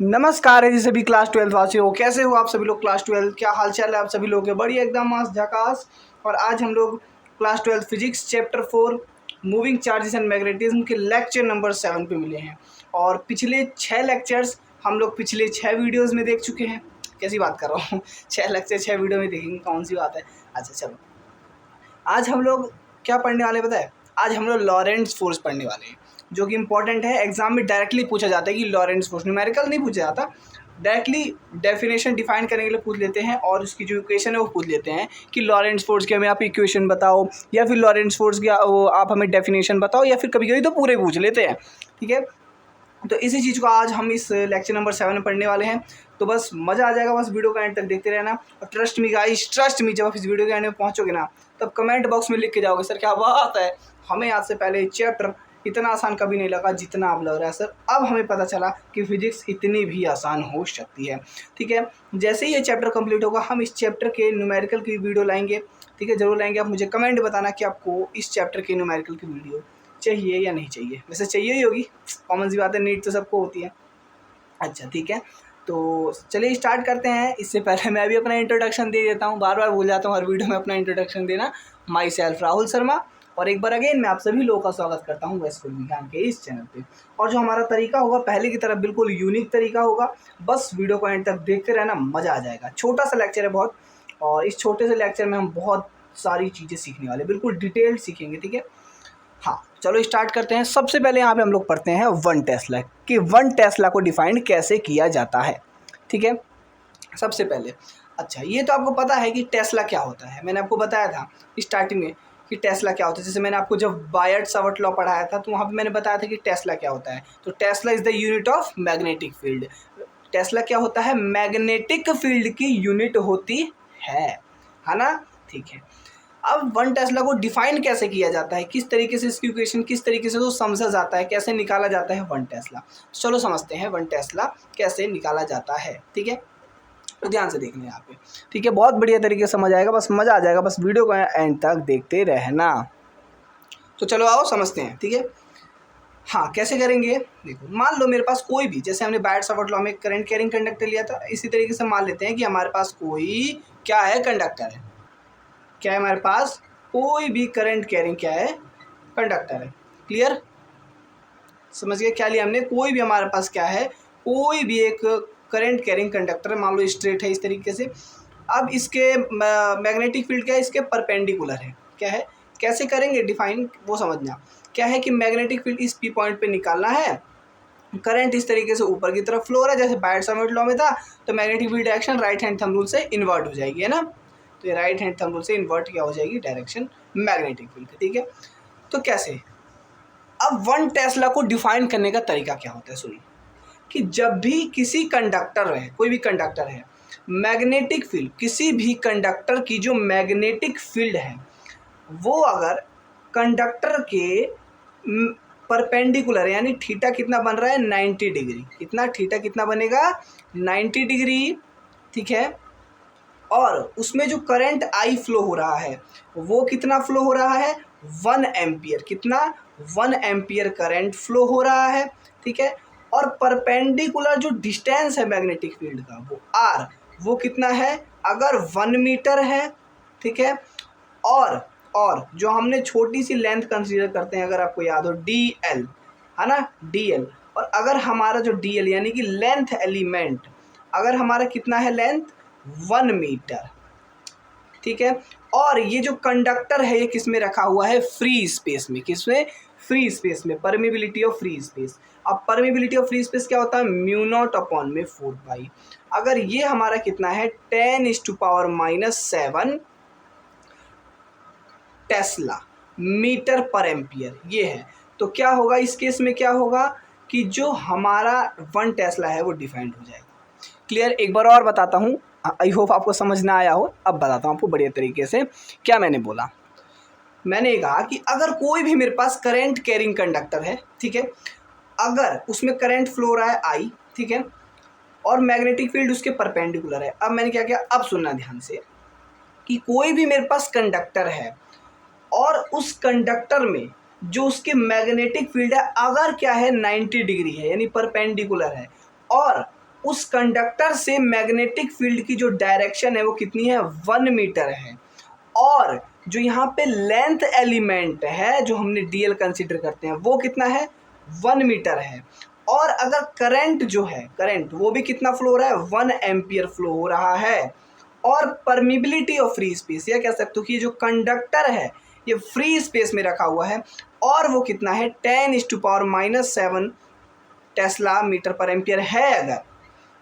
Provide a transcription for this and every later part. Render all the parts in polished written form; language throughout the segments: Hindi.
नमस्कार है जी सभी क्लास 12 वासियों, कैसे हो आप सभी लोग। क्लास 12 क्या हाल चाल है आप सभी लोग के। बढ़िया एकदम मस्त झकास। और आज हम लोग class 12 physics chapter 4 moving charges and magnetism के लेक्चर नंबर 7 पे मिले हैं। और पिछले 6 लेक्चर्स हम लोग पिछले 6 वीडियोज़ में देख चुके हैं। कैसी बात कर रहा हूँ 6 लेक्चर 6 वीडियो में देखेंगे, कौन सी बात है। अच्छा चलो, आज हम लोग क्या पढ़ने वाले पता है। आज हम लोग लॉरेंट्ज़ फोर्स पढ़ने वाले हैं, जो कि इंपॉर्टेंट है। एग्जाम में डायरेक्टली पूछा जाता है कि लॉरेंट्ज़ फोर्स, न्यूमेरिकल नहीं पूछा जाता, डायरेक्टली डेफिनेशन डिफाइन करने के लिए पूछ लेते हैं। और उसकी जो इक्वेशन है वो पूछ लेते हैं कि लॉरेंट्ज़ फोर्स की हमें आप इक्वेशन बताओ, या फिर लॉरेंट्ज़ फोर्स की वो आप हमें डेफिनेशन बताओ, या फिर कभी कभी तो पूरे पूछ लेते हैं। ठीक है, तो इसी चीज़ को आज हम इस लेक्चर नंबर 7 में पढ़ने वाले हैं। तो बस मज़ा आ जाएगा, बस वीडियो का एंड तक देखते रहना। और trust me guys, trust me, जब आप इस वीडियो के एंड में पहुंचोगे ना, तब कमेंट बॉक्स में लिख के जाओगे, सर क्या बात है, हमें आज से पहले चैप्टर इतना आसान कभी नहीं लगा जितना अब लग रहा है सर। अब हमें पता चला कि फिजिक्स इतनी भी आसान हो सकती है। ठीक है, जैसे ही ये चैप्टर कंप्लीट होगा हम इस चैप्टर के न्यूमेरिकल की वीडियो लाएंगे। ठीक है, जरूर लाएंगे। आप मुझे कमेंट बताना कि आपको इस चैप्टर के न्यूमेरिकल की वीडियो चाहिए या नहीं चाहिए। वैसे चाहिए ही होगी, कॉमन सी बात है, नीड तो सबको होती है। अच्छा ठीक है, तो चलिए स्टार्ट करते हैं। इससे पहले मैं भी अपना इंट्रोडक्शन दे देता हूँ, बार बार भूल जाता हूँ हर वीडियो में अपना इंट्रोडक्शन देना। माई सेल्फ राहुल शर्मा, और एक बार अगेन मैं आप सभी लोगों का स्वागत करता हूँ वेस्टफुल विज्ञान के इस चैनल पे। और जो हमारा तरीका होगा पहले की तरह बिल्कुल यूनिक तरीका होगा। बस वीडियो को एंड तक देखते रहना, मज़ा आ जाएगा। छोटा सा लेक्चर है बहुत, और इस छोटे से लेक्चर में हम बहुत सारी चीज़ें सीखने वाले, बिल्कुल डिटेल्ड सीखेंगे। ठीक है, हाँ चलो स्टार्ट करते हैं। सबसे पहले यहाँ पे हम लोग पढ़ते हैं 1 टेस्ला, कि 1 टेस्ला को डिफाइन कैसे किया जाता है। ठीक है, सबसे पहले अच्छा ये तो आपको पता है कि टेस्ला क्या होता है। मैंने आपको बताया था स्टार्टिंग में कि टेस्ला क्या होता है। जैसे मैंने आपको जब बायट सावर्ट लॉ पढ़ाया था तो वहाँ पे मैंने बताया था कि टेस्ला क्या होता है। तो Tesla is the unit of magnetic field. Tesla क्या होता है, मैग्नेटिक फील्ड की यूनिट होती है ना। ठीक है, अब 1 टेस्ला को डिफाइन कैसे किया जाता है, किस तरीके से इसकी इक्वेशन किस तरीके से तो समझा जाता है, कैसे निकाला जाता है 1 टेस्ला। चलो समझते हैं 1 टेस्ला कैसे निकाला जाता है। ठीक है, तो ध्यान से देखना यहाँ पे। ठीक है, बहुत बढ़िया तरीके से समझ आएगा, बस मज़ा आ जाएगा, बस वीडियो को एंड तक देखते रहना। तो चलो आओ समझते हैं। ठीक है, हाँ कैसे करेंगे, देखो मान लो मेरे पास कोई भी, जैसे हमने बायट सावर्ट लॉ में करंट कैरिंग कंडक्टर लिया था, इसी तरीके से मान लेते हैं कि हमारे पास कोई क्या है, कंडक्टर है। क्या है हमारे पास, कोई भी करंट कैरिंग क्या है, कंडक्टर है। क्लियर, समझ गए क्या लिया हमने, कोई भी हमारे पास क्या है, कोई भी एक करंट कैरिंग कंडक्टर है। मान लो स्ट्रेट है इस तरीके से। अब इसके मैग्नेटिक फील्ड क्या है, इसके परपेंडिकुलर है। क्या है, कैसे करेंगे डिफाइन वो समझना। क्या है कि मैग्नेटिक फील्ड इस पी पॉइंट पे निकालना है, करंट इस तरीके से ऊपर की तरफ फ्लो हो रहा है, जैसे बायट सावर्ट लॉ में था। तो magnetic field direction right hand thumb rule से इन्वर्ट हो जाएगी, है ना। तो ये राइट हैंड थंब रूल से इन्वर्ट क्या हो जाएगी, डायरेक्शन मैग्नेटिक फील्ड। ठीक है, तो कैसे, अब 1 टेस्ला को डिफाइन करने का तरीका क्या होता है, सुनिए। कि जब भी किसी कंडक्टर है, कोई भी कंडक्टर है, मैग्नेटिक फील्ड, किसी भी कंडक्टर की जो मैग्नेटिक फील्ड है वो अगर कंडक्टर के परपेंडिकुलर, यानी थीटा कितना बन रहा है, 90 डिग्री। कितना, थीटा कितना बनेगा, 90 डिग्री। ठीक है, और उसमें जो करंट आई फ्लो हो रहा है वो कितना फ्लो हो रहा है, 1 एम्पियर। कितना, 1 एम्पियर करंट फ्लो हो रहा है। ठीक है, और परपेंडिकुलर जो डिस्टेंस है मैग्नेटिक फील्ड का वो आर, वो कितना है, अगर 1 मीटर है। ठीक है, और जो हमने छोटी सी लेंथ कंसीडर करते हैं, अगर आपको याद हो, डी एल, है ना, डी एल। और अगर हमारा जो डी एल यानी कि लेंथ एलिमेंट, अगर हमारा कितना है लेंथ, 1 मीटर। ठीक है, और ये जो कंडक्टर है ये किस में रखा हुआ है, फ्री स्पेस में। किसमें, फ्री स्पेस में, परमिबिलिटी ऑफ फ्री स्पेस। अब परमिबिलिटी ऑफ फ्री स्पेस क्या होता है, म्यू नॉट अपॉन में 4 पाई। अगर ये हमारा कितना है, 10⁻⁻7 टेस्ला मीटर पर एम्पियर ये है। तो क्या होगा इस केस में, क्या होगा कि जो हमारा 1 टेस्ला है वो डिफाइंड हो जाएगा। क्लियर, एक बार और बताता हूँ, आई होप आपको समझ ना आया हो। अब बताता हूँ आपको बढ़िया तरीके से क्या मैंने बोला। मैंने कहा कि अगर कोई भी मेरे पास करंट कैरिंग कंडक्टर है, ठीक है, अगर उसमें करंट फ्लो हो रहा है आई, ठीक है, और मैग्नेटिक फील्ड उसके परपेंडिकुलर है। अब मैंने क्या किया, अब सुनना ध्यान से, कि कोई भी मेरे पास कंडक्टर है और उस कंडक्टर में जो उसके मैग्नेटिक फील्ड है अगर क्या है, 90 डिग्री है, यानी परपेंडिकुलर है, और उस कंडक्टर से मैग्नेटिक फील्ड की जो डायरेक्शन है वो कितनी है, 1 मीटर है। और जो यहाँ पे लेंथ एलिमेंट है जो हमने डीएल कंसिडर करते हैं वो कितना है, 1 मीटर है। और अगर करंट जो है, करंट वो भी कितना फ्लो हो रहा है, 1 एम्पियर फ्लो हो रहा है। और परमिबिलिटी ऑफ फ्री स्पेस, या कह सकते हो कि जो कंडक्टर है ये फ्री स्पेस में रखा हुआ है और वो कितना है, 10⁻⁻7 टेस्ला मीटर पर एम्पियर है अगर,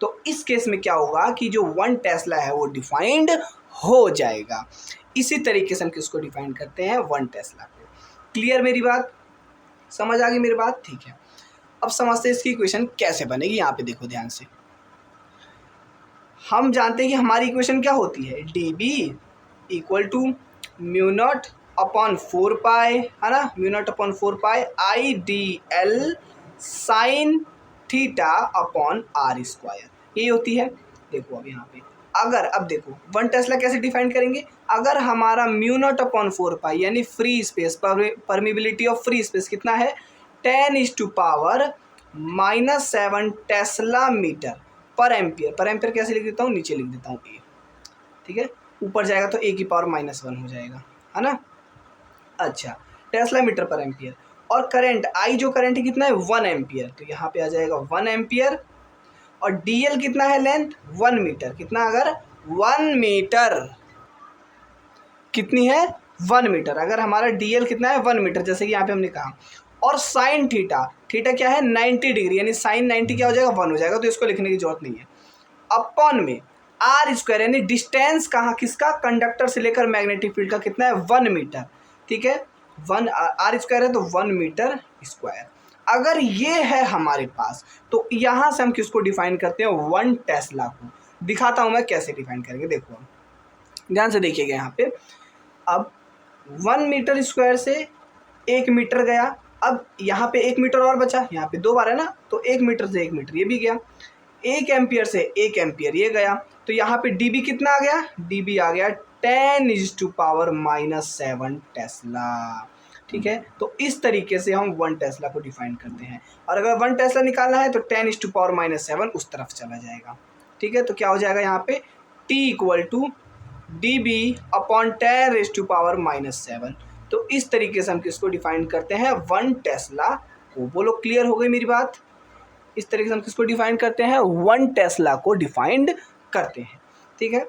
तो इस केस में क्या होगा कि जो 1 टेस्ला है वो डिफाइंड हो जाएगा। इसी तरीके से हम किसको डिफाइन करते हैं, 1 टेस्ला को। क्लियर मेरी बात, समझ आ गई मेरी बात, ठीक है। अब समझते हैं इसकी इक्वेशन कैसे बनेगी। यहाँ पे देखो ध्यान से, हम जानते हैं कि हमारी इक्वेशन क्या होती है, d B equal to mu naught upon 4 pi, है ना, mu naught upon 4 pi I d L sine theta upon r square, यही होती है। देखो अब यहाँ पे अगर, अब देखो 1 टेस्ला कैसे डिफाइन करेंगे, अगर हमारा म्यू नॉट अपॉन 4 पाई यानी free space, permeability of free space कितना है, 10⁻⁻7 टेस्ला मीटर पर एम्पियर। पर एम्पियर कैसे लिख देता हूँ, नीचे लिख देता हूँ ए, ठीक है, ऊपर जाएगा तो ए की पावर -1 हो जाएगा, है ना। अच्छा, टेस्ला मीटर पर एम्पियर। और करंट आई, जो करंट है कितना है, 1 एम्पियर, तो यहाँ पे आ जाएगा 1 एम्पियर। और डीएल कितना है, लेंथ 1 मीटर, कितना, अगर 1 मीटर कितनी है, 1 मीटर, अगर हमारा डीएल कितना है, 1 मीटर, जैसे कि यहाँ पे हमने कहा। और साइन थीटा, थीटा क्या है, 90 डिग्री, यानी साइन 90 क्या हो जाएगा, 1 हो जाएगा, तो इसको लिखने की जरूरत नहीं है। अपॉन में आर स्क्वायर, यानी डिस्टेंस कहाँ, किसका, कंडक्टर से लेकर मैग्नेटिक फील्ड का कितना है, 1 मीटर, ठीक है, 1 आर स्क्वायर है तो 1 मीटर स्क्वायर। अगर ये है हमारे पास, तो यहाँ से हम किसको डिफाइन करते हैं, 1 टेस्ला को। दिखाता हूँ मैं कैसे डिफाइन करेंगे, देखो ध्यान से देखिएगा यहाँ पे। अब 1 मीटर स्क्वायर से 1 मीटर गया, अब यहाँ पे 1 मीटर और बचा, यहाँ पे 2 बार है ना, तो 1 मीटर से 1 मीटर ये भी गया, 1 एम्पियर से 1 एम्पियर ये गया, तो यहाँ पे डीबी कितना आ गया, डीबी आ गया 10⁻⁻7 टेस्ला, ठीक है। तो इस तरीके से हम 1 टेस्ला को डिफाइन करते हैं। और अगर 1 टेस्ला निकालना है तो 10⁻⁻7 उस तरफ चला जाएगा, ठीक है। तो क्या हो जाएगा यहाँ पे, T equal to dB upon 10⁻⁻7। तो इस तरीके से हम किसको डिफाइन करते हैं, 1 टेस्ला को। बोलो क्लियर हो गई मेरी बात। इस तरीके से हम किसको डिफाइन करते हैं, 1 टेस्ला को डिफाइंड करते हैं, ठीक है।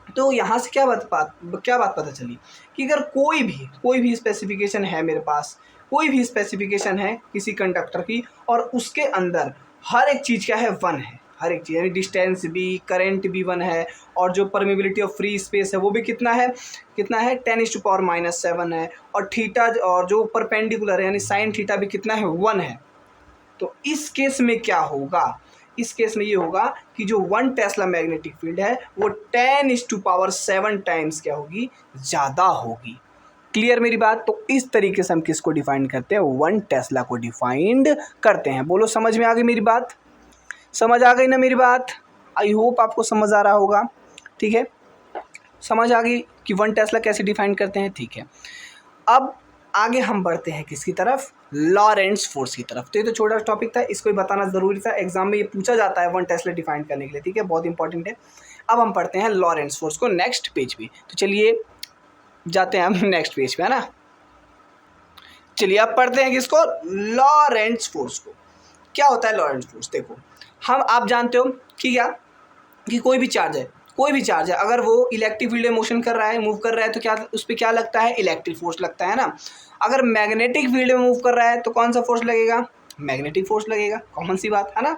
तो यहाँ से क्या बात पता चली कि अगर कोई भी स्पेसिफिकेशन है मेरे पास, कोई भी स्पेसिफिकेशन है किसी कंडक्टर की, और उसके अंदर हर एक चीज़ क्या है, 1 है, हर एक चीज़, यानी डिस्टेंस भी, करंट भी 1 है, और जो परमिबिलिटी ऑफ फ्री स्पेस है वो भी कितना है, 10⁻⁻7 है, और थीटा, और जो परपेंडिकुलर है यानी साइन थीटा भी कितना है, 1 है। तो इस केस में क्या होगा, इस केस में ये होगा कि जो 1 टेस्ला मैग्नेटिक फील्ड है वो 10⁻7 टाइम्स क्या होगी, ज़्यादा होगी। क्लियर मेरी बात। तो इस तरीके से हम किसको डिफाइन करते हैं, 1 टेस्ला को डिफाइंड करते हैं। बोलो समझ में आ गई मेरी बात, समझ आ गई ना मेरी बात। आई होप आपको समझ आ रहा होगा, ठीक है, समझ आ गई कि 1 टेस्ला कैसे डिफाइन करते हैं, ठीक है। अब आगे हम बढ़ते हैं किसकी तरफ, लॉरेंट्ज फोर्स की तरफ। तो ये तो छोटा टॉपिक था, इसको भी बताना ज़रूरी था, एग्जाम में ये पूछा जाता है 1 टेस्ला डिफाइन करने के लिए, ठीक है, बहुत इंपॉर्टेंट है। अब हम पढ़ते हैं लॉरेंट्ज फोर्स को नेक्स्ट पेज पे। तो चलिए जाते हैं हम नेक्स्ट पेज पे, है ना। चलिए अब पढ़ते हैं किसको, लॉरेंट्ज फोर्स को। क्या होता है लॉरेंट्ज फोर्स, देखो आप जानते हो कि क्या, कि कोई भी चार्ज है, अगर वो इलेक्ट्रिक फील्ड में मोशन कर रहा है, मूव कर रहा है, तो क्या उस पर क्या लगता है, इलेक्ट्रिक फोर्स लगता है ना। अगर मैग्नेटिक फील्ड में मूव कर रहा है तो कौन सा फोर्स लगेगा, मैग्नेटिक फोर्स लगेगा, कॉमन सी बात है ना,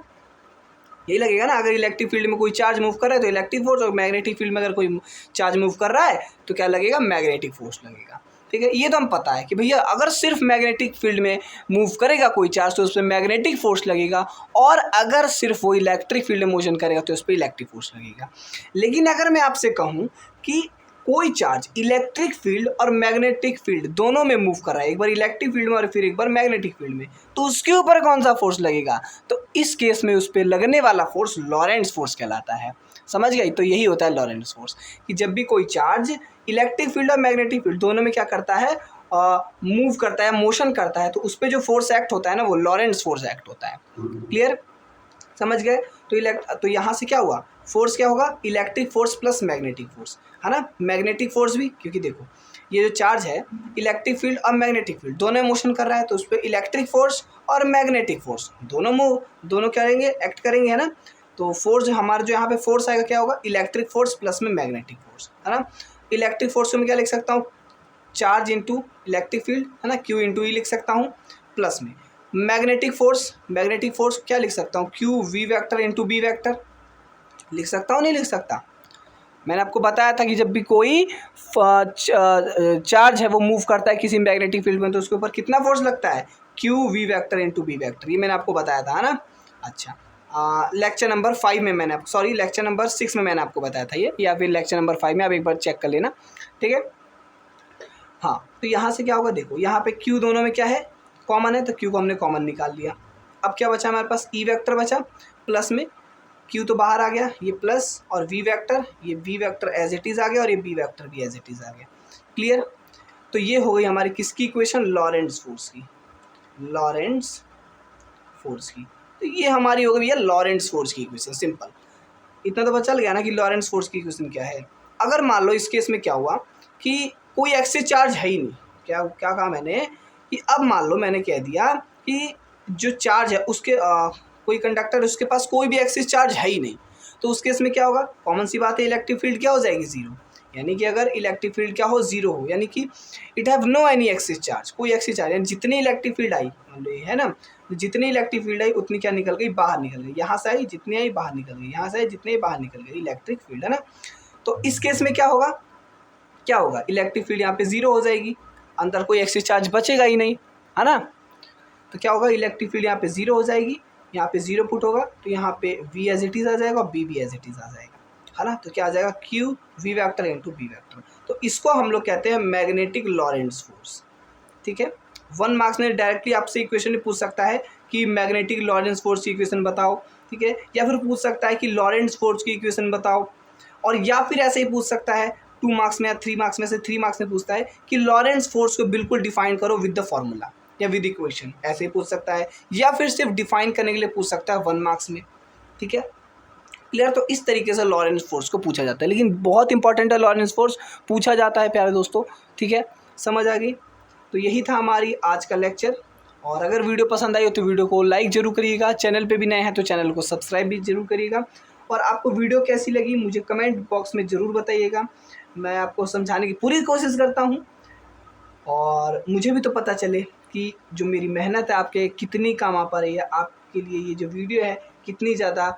यही लगेगा ना। अगर इलेक्ट्रिक फील्ड में कोई चार्ज मूव कर रहा है तो इलेक्ट्रिक फोर्स, और मैग्नेटिक फील्ड में अगर कोई चार्ज मूव कर रहा है तो क्या लगेगा, मैग्नेटिक फोर्स लगेगा, ठीक है। ये तो हम पता है कि भैया अगर सिर्फ मैग्नेटिक फील्ड में मूव करेगा कोई चार्ज तो उस पर मैग्नेटिक फोर्स लगेगा, और अगर सिर्फ वो इलेक्ट्रिक फील्ड में मोशन करेगा तो उस पर इलेक्ट्रिक फोर्स लगेगा। लेकिन अगर मैं आपसे कहूँ कि कोई चार्ज इलेक्ट्रिक फील्ड और मैग्नेटिक फील्ड दोनों में मूव कर रहा है, एक बार इलेक्ट्रिक फील्ड में और फिर एक बार मैग्नेटिक फील्ड में, तो उसके ऊपर कौन सा फोर्स लगेगा, तो इस केस में उस पर लगने वाला फोर्स लॉरेंट्ज फोर्स कहलाता है। समझ गई। तो यही होता है लॉरेंट्ज फोर्स, कि जब भी कोई चार्ज इलेक्ट्रिक फील्ड और मैग्नेटिक फील्ड दोनों में क्या करता है, मूव करता है, मोशन करता है, तो उस पर जो फोर्स एक्ट होता है ना वो लॉरेंट्ज फोर्स एक्ट होता है। क्लियर। समझ गए। तो यहाँ से क्या हुआ, फोर्स क्या होगा, electric force plus magnetic force, है ना। मैग्नेटिक फोर्स भी, क्योंकि देखो ये जो चार्ज है इलेक्ट्रिक फील्ड और मैग्नेटिक फील्ड दोनों मोशन कर रहा है, तो उस पर इलेक्ट्रिक फोर्स और मैग्नेटिक फोर्स दोनों क्या करेंगे, एक्ट करेंगे, है ना। तो फोर्स हमारा जो यहाँ पे फोर्स आएगा क्या होगा, इलेक्ट्रिक फोर्स प्लस में मैग्नेटिक फोर्स, है ना। इलेक्ट्रिक फोर्स को मैं क्या लिख सकता हूँ, चार्ज इंटू इलेक्ट्रिक फील्ड, है ना, क्यू इंटू ई लिख सकता हूँ, प्लस में मैग्नेटिक फोर्स क्या लिख सकता हूँ, q v vector into B vector लिख सकता हूँ, नहीं लिख सकता। मैंने आपको बताया था कि जब भी कोई चार्ज है वो मूव करता है किसी मैग्नेटिक फील्ड में, तो उसके ऊपर कितना फोर्स लगता है, q v vector into B vector, ये मैंने आपको बताया था, है ना। अच्छा, लेक्चर नंबर 5 में मैंने लेक्चर नंबर 6 में मैंने आपको बताया था ये, या फिर लेक्चर नंबर 5 में, आप एक बार चेक कर लेना, ठीक है। हाँ, तो यहाँ से क्या होगा, देखो यहाँ पे क्यू दोनों में क्या है, कॉमन है, तो क्यू को हमने कॉमन निकाल लिया। अब क्या बचा हमारे पास, ई वेक्टर बचा, प्लस में क्यू तो बाहर आ गया, ये प्लस, और वी वेक्टर, ये V vector as it is आ गया, और ये बी वेक्टर भी एज इट इज़ आ गया। क्लियर। तो ये हो गई हमारी किसकी इक्वेशन, लॉरेंट्ज़ फोर्स की, लॉरेंट्ज़ फोर्स की। तो ये हमारी हो गई भैया लॉरेंट्ज़ फोर्स की इक्वेशन, सिंपल। इतना तो पता चल गया ना कि लॉरेंट्ज़ फोर्स की इक्वेशन क्या है। अगर मान लो इस केस में क्या हुआ कि कोई एक्सिस चार्ज है ही नहीं, क्या कहा मैंने कि अब मान लो मैंने कह दिया कि जो चार्ज है उसके कोई कंडक्टर, उसके पास कोई भी एक्सिस चार्ज है ही नहीं, तो उस केस में क्या होगा, कॉमन सी बात है, इलेक्ट्रिक फील्ड क्या हो जाएगी, जीरो। यानी कि अगर इलेक्ट्रिक फील्ड क्या हो, जीरो हो, यानी कि it have no any excess charge, कोई एक्सिस चार्ज, यानी जितनी इलेक्ट्रिक फील्ड आई, मान लो ये है ना, जितनी इलेक्ट्रिक फील्ड आई उतनी क्या निकल गई, बाहर निकल गई, यहाँ से आई जितनी आई बाहर निकल गई, यहाँ से आई जितनी आई बाहर निकल गई, इलेक्ट्रिक फील्ड, है ना। तो इस केस में क्या होगा, इलेक्ट्रिक फील्ड यहाँ पे जीरो हो जाएगी, अंदर कोई एक्सिस चार्ज बचेगा ही नहीं, है ना। तो क्या होगा, इलेक्ट्रिक फील्ड यहाँ पे जीरो हो जाएगी, यहाँ पे जीरो पुट होगा, तो यहाँ पे v एज इट इज़ आ जाएगा और b भी एज इट इज़ आ जाएगा, है ना। तो क्या आ जाएगा, q v vector into B vector. तो इसको हम लोग कहते हैं मैग्नेटिक लॉरेंट्ज़ फोर्स, ठीक है। 1 मार्क्स में डायरेक्टली आपसे इक्वेशन पूछ सकता है कि मैग्नेटिक लॉरेंट्ज़ फोर्स की इक्वेशन बताओ, ठीक है, या फिर पूछ सकता है कि लॉरेंट्ज़ फोर्स की इक्वेशन बताओ, और या फिर ऐसे ही पूछ सकता है 2 मार्क्स में या 3 मार्क्स में से 3 मार्क्स में पूछता है कि लॉरेंट्ज़ फोर्स को बिल्कुल डिफाइन करो विद द फॉर्मूला या विद इक्वेशन, ऐसे ही पूछ सकता है, या फिर सिर्फ डिफाइन करने के लिए पूछ सकता है 1 मार्क्स में, ठीक है। क्लियर। तो इस तरीके से लॉरेंट्ज़ फोर्स को पूछा जाता है, लेकिन बहुत इंपॉर्टेंट है लॉरेंट्ज़ फोर्स, पूछा जाता है प्यारे दोस्तों, ठीक है, समझ आ गई। तो यही था हमारी आज का लेक्चर, और अगर वीडियो पसंद आई हो तो वीडियो को लाइक ज़रूर करिएगा, चैनल पे भी नए हैं तो चैनल को सब्सक्राइब भी ज़रूर करिएगा, और आपको वीडियो कैसी लगी मुझे कमेंट बॉक्स में ज़रूर बताइएगा, मैं आपको समझाने की पूरी कोशिश करता हूँ, और मुझे भी तो पता चले कि जो मेरी मेहनत है आपके कितनी काम आ पा रही है, आपके लिए ये जो वीडियो है कितनी ज़्यादा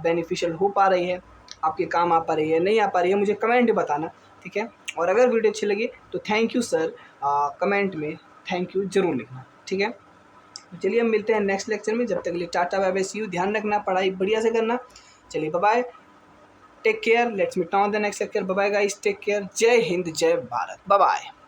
बेनिफिशियल हो पा रही है, आपके काम आ पा रही है, नहीं आ पा रही है, मुझे कमेंट में बताना, ठीक है। और अगर वीडियो अच्छी लगी तो थैंक यू सर, कमेंट में थैंक यू ज़रूर लिखना, ठीक है। चलिए हम मिलते हैं नेक्स्ट लेक्चर में, जब तक के लिए tata bye bye, see you, ध्यान रखना, पढ़ाई बढ़िया से करना, चलिए bye bye, take care, let's meet on the next lecture, bye bye guys, take care, जय हिंद जय भारत, बाय बाय।